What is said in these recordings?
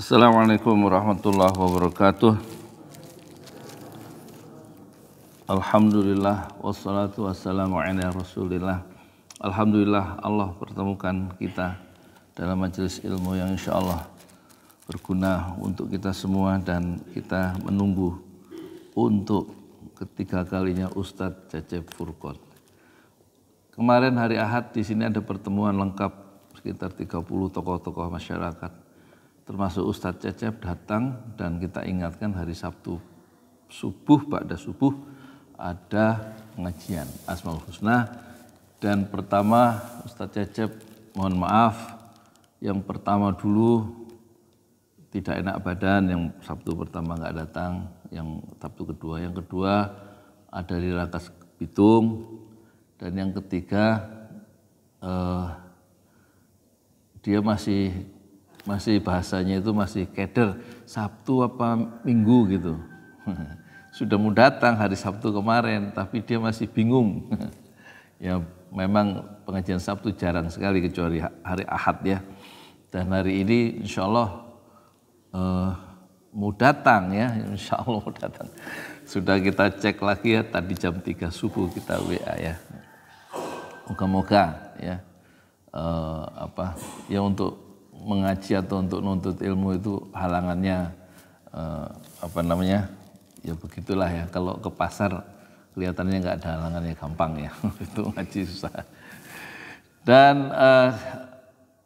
Assalamualaikum warahmatullahi wabarakatuh. Alhamdulillah wassalatu wassalamu ala rasulillah. Alhamdulillah Allah pertemukan kita dalam majelis ilmu yang insya Allah berguna untuk kita semua, dan kita menunggu untuk ketiga kalinya Ustadz Cecep Furqon. Kemarin hari Ahad di sini ada pertemuan lengkap sekitar 30 tokoh-tokoh masyarakat, termasuk Ustadz Cecep datang, dan kita ingatkan hari Sabtu subuh, pada subuh ada pengajian Asmaul Husna. Dan pertama Ustadz Cecep mohon maaf, yang pertama dulu tidak enak badan, yang Sabtu pertama nggak datang, yang Sabtu kedua, yang kedua ada di Rangkas Bitung, dan yang ketiga dia masih bahasanya itu masih keder, Sabtu apa Minggu gitu. Sudah mau datang hari Sabtu kemarin, tapi dia masih bingung. Ya memang pengajian Sabtu jarang sekali kecuali hari Ahad ya. Dan hari ini insya Allah mau datang ya, insya Allah mau datang. Sudah kita cek lagi ya, tadi jam 3 subuh kita WA ya. Moga-moga ya ya untuk mengaji atau untuk nuntut ilmu itu halangannya ya begitulah ya. Kalau ke pasar kelihatannya nggak ada halangannya, gampang ya. Itu ngaji susah. Dan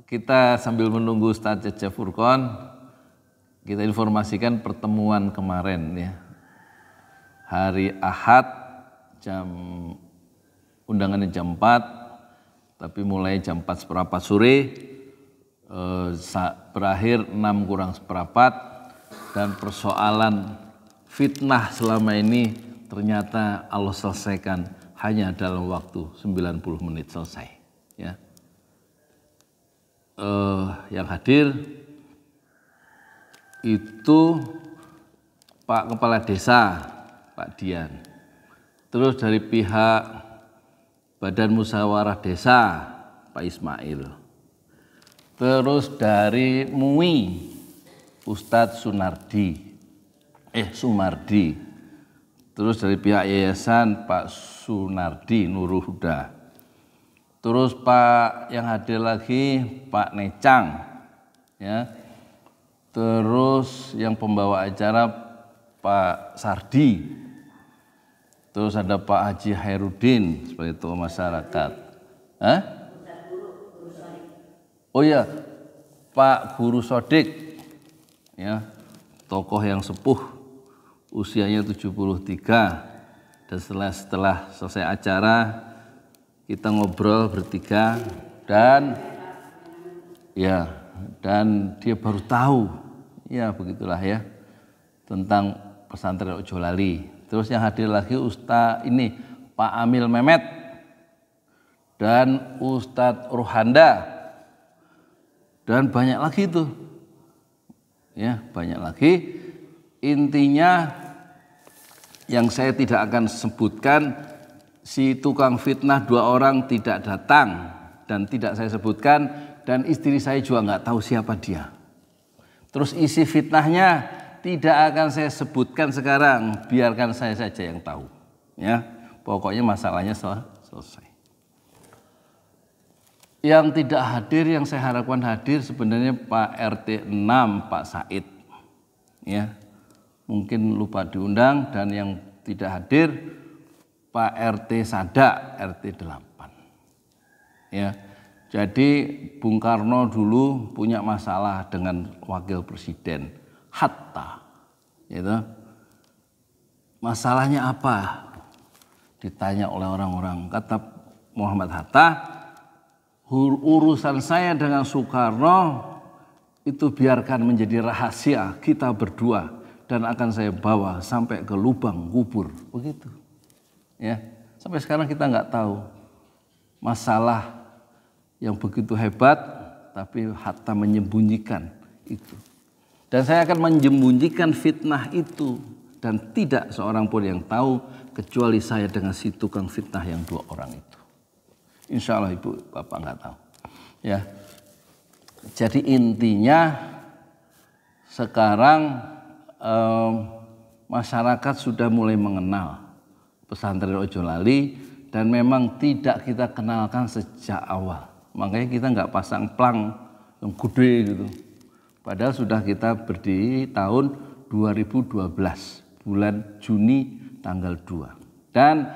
kita sambil menunggu Ustadz Cecep Furqon, kita informasikan pertemuan kemarin ya. Hari Ahad undangannya jam 4, tapi mulai jam 4:15 sore, berakhir 6:15, dan persoalan fitnah selama ini ternyata Allah selesaikan hanya dalam waktu 90 menit selesai ya. Yang hadir itu Pak Kepala Desa Pak Dian, terus dari pihak Badan Musyawarah Desa Pak Ismail, terus dari MUI Ustadz Sumardi, terus dari pihak yayasan Pak Sunardi Nurul Huda, terus Pak yang hadir lagi Pak Necang ya, terus yang pembawa acara Pak Sardi, terus ada Pak Haji Hairudin sebagai tokoh masyarakat. Oh ya, Pak Guru Sodik ya, tokoh yang sepuh, usianya 73, dan setelah selesai acara kita ngobrol bertiga, dan dia baru tahu ya, begitulah ya, tentang pesantren Ojo Lali. Terus yang hadir lagi Pak Amil Mehmet dan Ustadz Ruhanda, dan banyak lagi itu ya, banyak lagi. Intinya yang saya tidak akan sebutkan, si tukang fitnah 2 orang tidak datang dan tidak saya sebutkan, dan istri saya juga nggak tahu siapa dia. Terus isi fitnahnya tidak akan saya sebutkan sekarang, biarkan saya saja yang tahu ya. Pokoknya masalahnya selesai. Yang tidak hadir, yang saya harapkan hadir sebenarnya Pak RT 6 Pak Said ya, mungkin lupa diundang, dan yang tidak hadir Pak RT Sada RT 8 ya. Jadi Bung Karno dulu punya masalah dengan wakil presiden Hatta gitu. Masalahnya apa? Ditanya oleh orang-orang, kata Muhammad Hatta, urusan saya dengan Soekarno itu biarkan menjadi rahasia kita berdua, dan akan saya bawa sampai ke lubang kubur, begitu ya. Sampai sekarang kita nggak tahu masalah yang begitu hebat, tapi Hatta menyembunyikan itu, dan saya akan menyembunyikan fitnah itu, dan tidak seorang pun yang tahu kecuali saya dengan si tukang fitnah yang 2 orang itu. Insya Allah Ibu Bapak nggak tahu ya. Jadi intinya sekarang masyarakat sudah mulai mengenal pesantren Ojo Lali dan memang tidak kita kenalkan sejak awal. Makanya kita nggak pasang plang yang gede gitu. Padahal sudah kita berdiri tahun 2012 bulan Juni tanggal 2 dan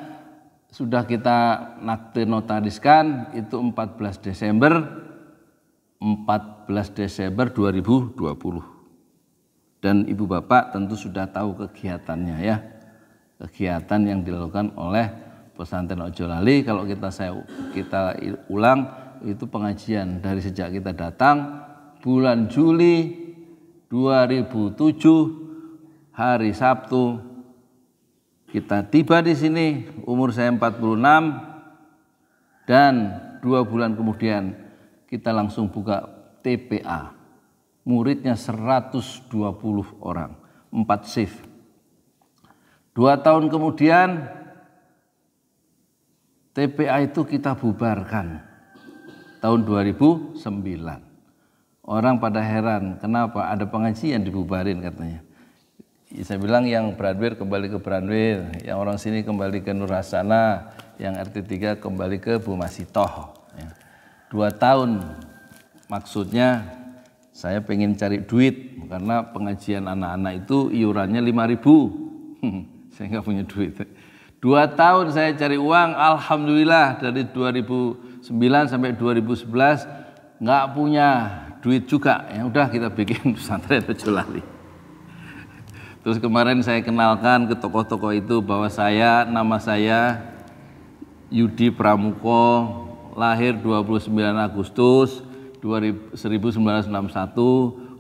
sudah kita notariskan itu 14 Desember 2020 dan ibu bapak tentu sudah tahu kegiatannya ya, kegiatan yang dilakukan oleh pesantren Ojo Lali. Kalau kita ulang itu pengajian dari sejak kita datang bulan Juli 2007 hari Sabtu kita tiba di sini, umur saya 46 dan 2 bulan kemudian kita langsung buka TPA. Muridnya 120 orang, 4 shift. 2 tahun kemudian TPA itu kita bubarkan tahun 2009. Orang pada heran, kenapa ada pengajian dibubarin katanya. Saya bilang yang Branwir kembali ke Branwir, yang orang sini kembali ke Nur Hasanah, yang RT3 kembali ke Bu Masitoh. 2 tahun maksudnya saya pengen cari duit karena pengajian anak-anak itu iurannya 5.000. Saya nggak punya duit. 2 tahun saya cari uang, alhamdulillah dari 2009 sampai 2011 nggak punya duit juga. Ya udah kita bikin pesantren Ojo Lali. Terus kemarin saya kenalkan ke tokoh-tokoh itu bahwa nama saya Yudi Pramuko, lahir 29 Agustus 1961,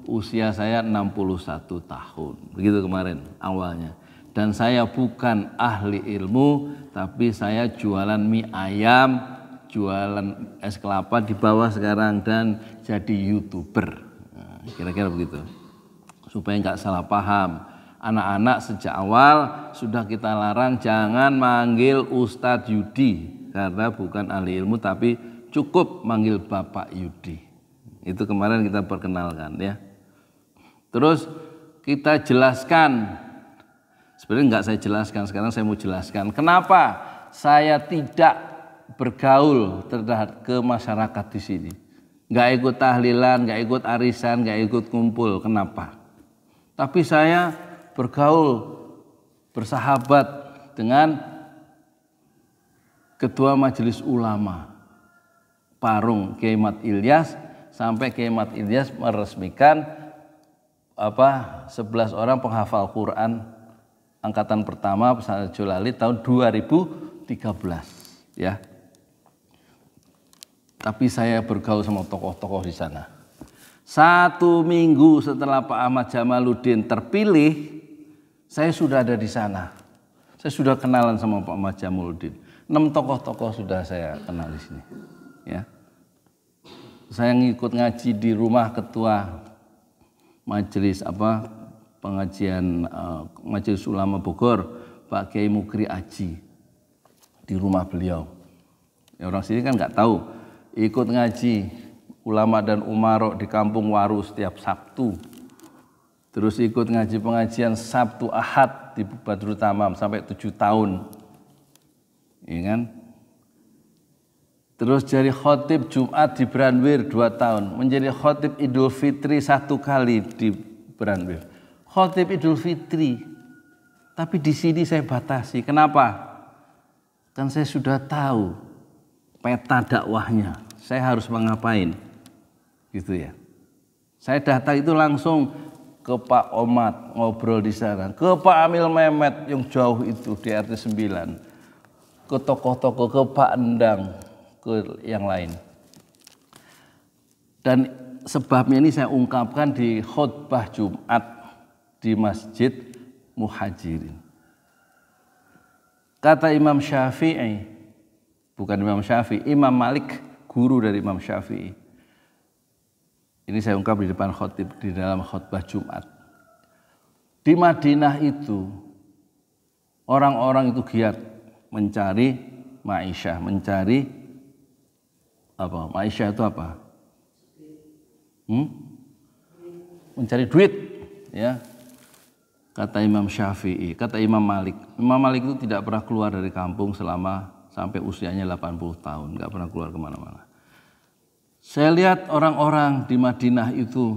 usia saya 61 tahun. Begitu kemarin awalnya. Dan saya bukan ahli ilmu, tapi saya jualan mie ayam, jualan es kelapa di bawah sekarang dan jadi YouTuber. Nah, kira-kira begitu. Supaya nggak salah paham. Anak-anak sejak awal sudah kita larang jangan manggil Ustadz Yudi karena bukan ahli ilmu, tapi cukup manggil Bapak Yudi. Itu kemarin kita perkenalkan ya. Terus kita jelaskan, sebenarnya nggak saya jelaskan, sekarang saya mau jelaskan kenapa saya tidak bergaul terhadap ke masyarakat di sini. Nggak ikut tahlilan, nggak ikut arisan, nggak ikut kumpul. Kenapa? Tapi saya bergaul, bersahabat dengan Ketua Majelis Ulama Parung Kiai Mat Ilyas sampai Kiai Mat Ilyas meresmikan 11 orang penghafal Quran angkatan pertama pesantren Ojo Lali tahun 2013 ya. Tapi saya bergaul sama tokoh-tokoh di sana. 1 minggu setelah Pak Ahmad Jamaluddin terpilih, saya sudah ada di sana. Saya sudah kenalan sama Pak Ahmad Jamaluddin. 6 tokoh-tokoh sudah saya kenal di sini. Ya. Saya ngikut ngaji di rumah ketua majelis pengajian Majelis Ulama Bogor, Pak Kiai Mukri Aji, di rumah beliau. Ya, orang sini kan nggak tahu, ikut ngaji ulama dan umarok di Kampung Waru setiap Sabtu. Terus ikut ngaji pengajian Sabtu Ahad di Badrut Tamam sampai 7 tahun. Ya kan? Terus jadi khotib Jumat di Branwir 2 tahun. Menjadi khotib Idul Fitri 1 kali di Branwir. Khotib Idul Fitri. Tapi di sini saya batasi. Kenapa? Kan saya sudah tahu peta dakwahnya. Saya harus mengapain. Gitu ya. Saya datang itu langsung ke Pak Omat, ngobrol di sana. Ke Pak Amil Mehmet yang jauh itu di RT 9. Ke tokoh-tokoh, ke Pak Endang, ke yang lain. Dan sebabnya ini saya ungkapkan di khutbah Jumat di Masjid Muhajirin. Kata Imam Syafi'i, bukan Imam Syafi'i, Imam Malik, guru dari Imam Syafi'i. Ini saya ungkap di depan khotib di dalam khutbah Jumat. Di Madinah itu orang-orang itu giat mencari ma'isyah, mencari apa? Ma'isyah itu apa? Mencari duit. ya. Kata Imam Syafi'i, kata Imam Malik. Imam Malik itu tidak pernah keluar dari kampung selama sampai usianya 80 tahun, nggak pernah keluar kemana-mana. Saya lihat orang-orang di Madinah itu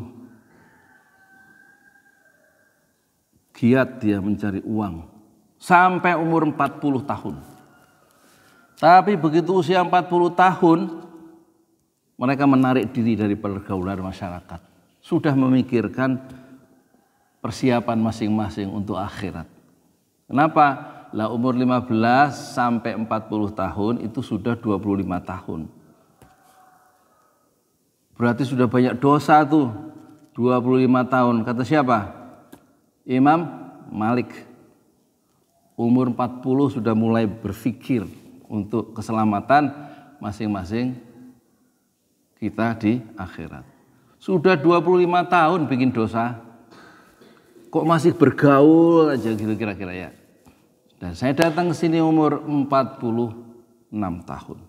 giat dia mencari uang sampai umur 40 tahun. Tapi begitu usia 40 tahun, mereka menarik diri dari pergaulan masyarakat. Sudah memikirkan persiapan masing-masing untuk akhirat. Kenapa? Lah umur 15 sampai 40 tahun itu sudah 25 tahun. Berarti sudah banyak dosa tuh. 25 tahun. Kata siapa? Imam Malik. Umur 40 sudah mulai berpikir untuk keselamatan masing-masing kita di akhirat. Sudah 25 tahun bikin dosa. Kok masih bergaul aja gitu kira-kira ya. Dan saya datang ke sini umur 46 tahun.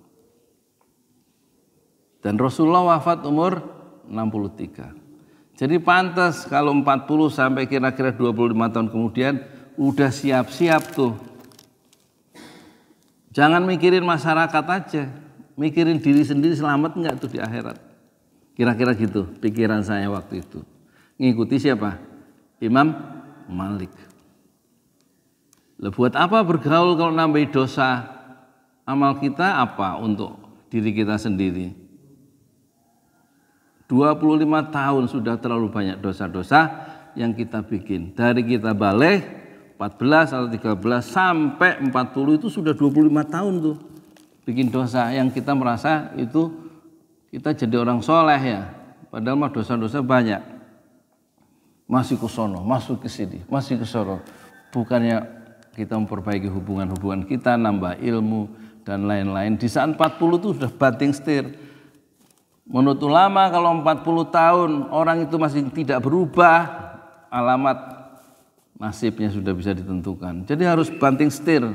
Dan Rasulullah wafat umur 63. Jadi pantas kalau 40 sampai kira-kira 25 tahun kemudian udah siap-siap tuh. Jangan mikirin masyarakat aja, mikirin diri sendiri selamat enggak tuh di akhirat. Kira-kira gitu pikiran saya waktu itu. Ngikuti siapa? Imam Malik. Lah buat apa bergaul kalau nambahi dosa? Amal kita apa untuk diri kita sendiri? 25 tahun sudah terlalu banyak dosa-dosa yang kita bikin. Dari kita balik 14 atau 13 sampai 40 itu sudah 25 tahun tuh bikin dosa yang kita merasa itu kita jadi orang soleh ya. Padahal mah dosa-dosa banyak. Masih ke sono, masuk ke sini, masih ke sono. Bukannya kita memperbaiki hubungan-hubungan kita, nambah ilmu dan lain-lain. Di saat 40 itu sudah banting setir. Menurut ulama kalau 40 tahun orang itu masih tidak berubah, alamat nasibnya sudah bisa ditentukan. Jadi harus banting setir.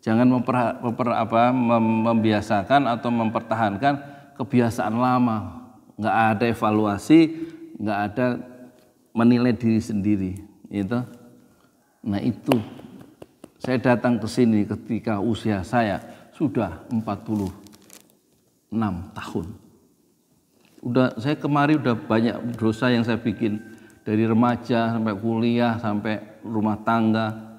Jangan membiasakan atau mempertahankan kebiasaan lama. Nggak ada evaluasi, nggak ada menilai diri sendiri, itu. Nah itu, saya datang ke sini ketika usia saya sudah 46 tahun. Saya kemari udah banyak dosa yang saya bikin dari remaja sampai kuliah sampai rumah tangga.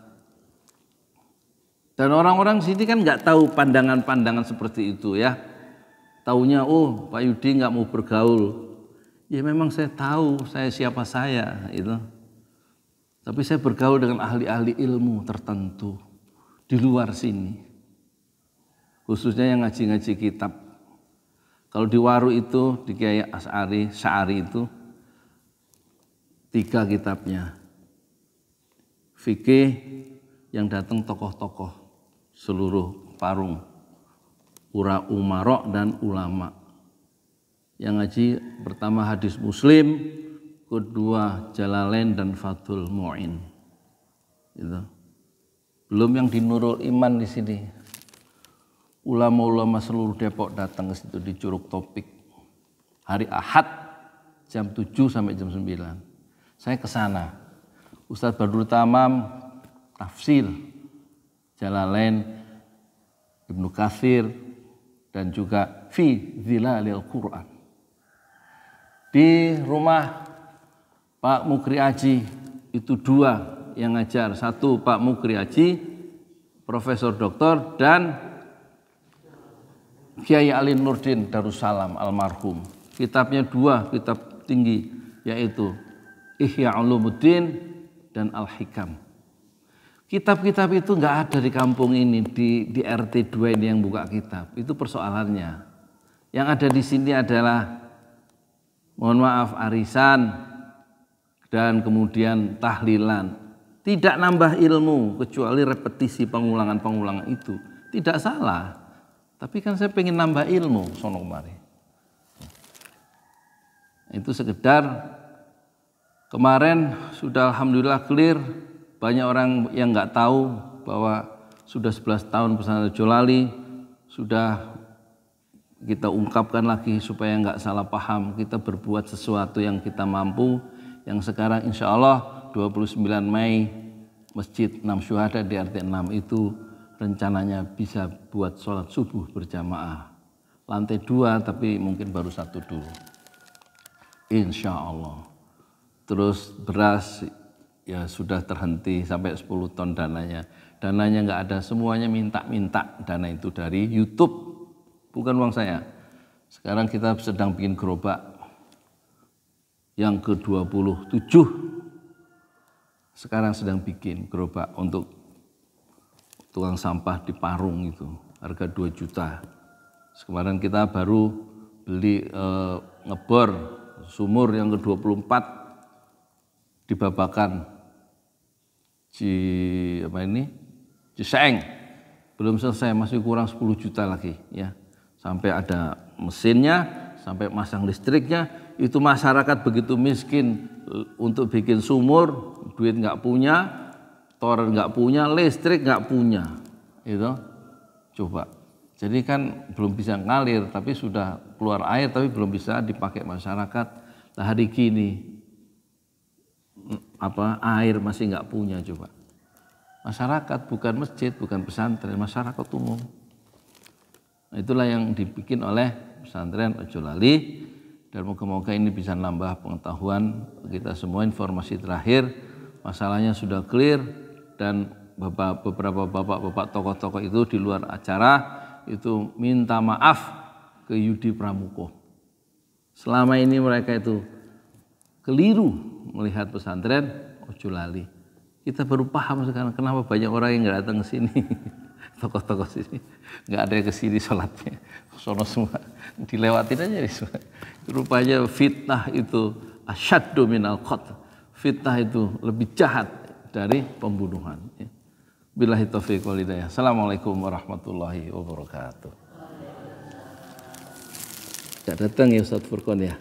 Dan orang-orang sini kan nggak tahu pandangan-pandangan seperti itu ya. Taunya Pak Yudi nggak mau bergaul. Ya memang saya tahu saya siapa saya itu. Tapi saya bergaul dengan ahli-ahli ilmu tertentu di luar sini. Khususnya yang ngaji-ngaji kitab. Kalau di Waru itu di Kiai Sya'ari itu 3 kitabnya. Fikih yang datang tokoh-tokoh seluruh Parung. Umarok dan ulama. Yang ngaji pertama hadis Muslim, kedua Jalalain dan Fathul Mu'in. Gitu. Belum yang di Nurul Iman di sini. Ulama-ulama seluruh Depok datang ke situ di Curug Topik. Hari Ahad jam 7 sampai jam 9. Saya ke sana. Ustadz Badrul Tamam tafsir Jalalain, Ibnu Katsir dan juga fi Zilalil Quran. Di rumah Pak Mukri Aji itu 2 yang ngajar. 1 Pak Mukri Aji, Profesor Doktor, dan Kiai Ali Nurdin Darussalam almarhum. Kitabnya 2 kitab tinggi yaitu Ihya Ulumuddin dan Al-Hikam. Kitab-kitab itu nggak ada di kampung ini, di RT 2 ini yang buka kitab. Itu persoalannya. Yang ada di sini adalah mohon maaf arisan dan kemudian tahlilan. Tidak nambah ilmu kecuali repetisi pengulangan-pengulangan itu. Tidak salah. Tapi kan saya pengen nambah ilmu sono kemari. Itu sekedar kemarin sudah alhamdulillah clear. Banyak orang yang nggak tahu bahwa sudah 11 tahun pesantren Jolali, sudah kita ungkapkan lagi supaya nggak salah paham. Kita berbuat sesuatu yang kita mampu, Yang sekarang insya Allah 29 Mei Masjid 6 Syuhada di RT 6 itu rencananya bisa buat sholat subuh berjamaah. Lantai 2 tapi mungkin baru 1 dulu. Insya Allah. Terus beras ya sudah terhenti sampai 10 ton dananya. Dananya nggak ada, semuanya minta-minta dana itu dari YouTube, bukan uang saya. Sekarang kita sedang bikin gerobak yang ke-27. Sekarang sedang bikin gerobak untuk tukang sampah di Parung itu, harga 2 juta. Kemarin kita baru beli ngebor sumur yang ke-24 di Babakan Ciseeng. Belum selesai, masih kurang 10 juta lagi ya. Sampai ada mesinnya, sampai masang listriknya. Itu masyarakat begitu miskin untuk bikin sumur, duit nggak punya, toren nggak punya, listrik nggak punya, itu coba. Jadi kan belum bisa ngalir, tapi sudah keluar air, tapi belum bisa dipakai masyarakat. Nah hari gini air masih nggak punya coba. Masyarakat bukan masjid, bukan pesantren, masyarakat umum. Nah, itulah yang dibikin oleh pesantren Ojo Lali. Dan moga-moga ini bisa nambah pengetahuan kita semua. Informasi terakhir, masalahnya sudah clear dan beberapa bapak-bapak tokoh-tokoh itu di luar acara itu minta maaf ke Yudi Pramuko. Selama ini mereka itu keliru melihat pesantren Ojo Lali. Kita baru paham sekarang kenapa banyak orang yang nggak datang ke sini. Tokoh-tokoh sini nggak ada yang ke sini sholatnya, sono semua dilewatin aja semua. Rupanya fitnah itu asyaddu minal qatl. Fitnah itu lebih jahat dari pembunuhan. Billahi taufiq wal hidayah. Assalamualaikum warahmatullahi wabarakatuh. Tidak datang ya Ustaz Furqon ya.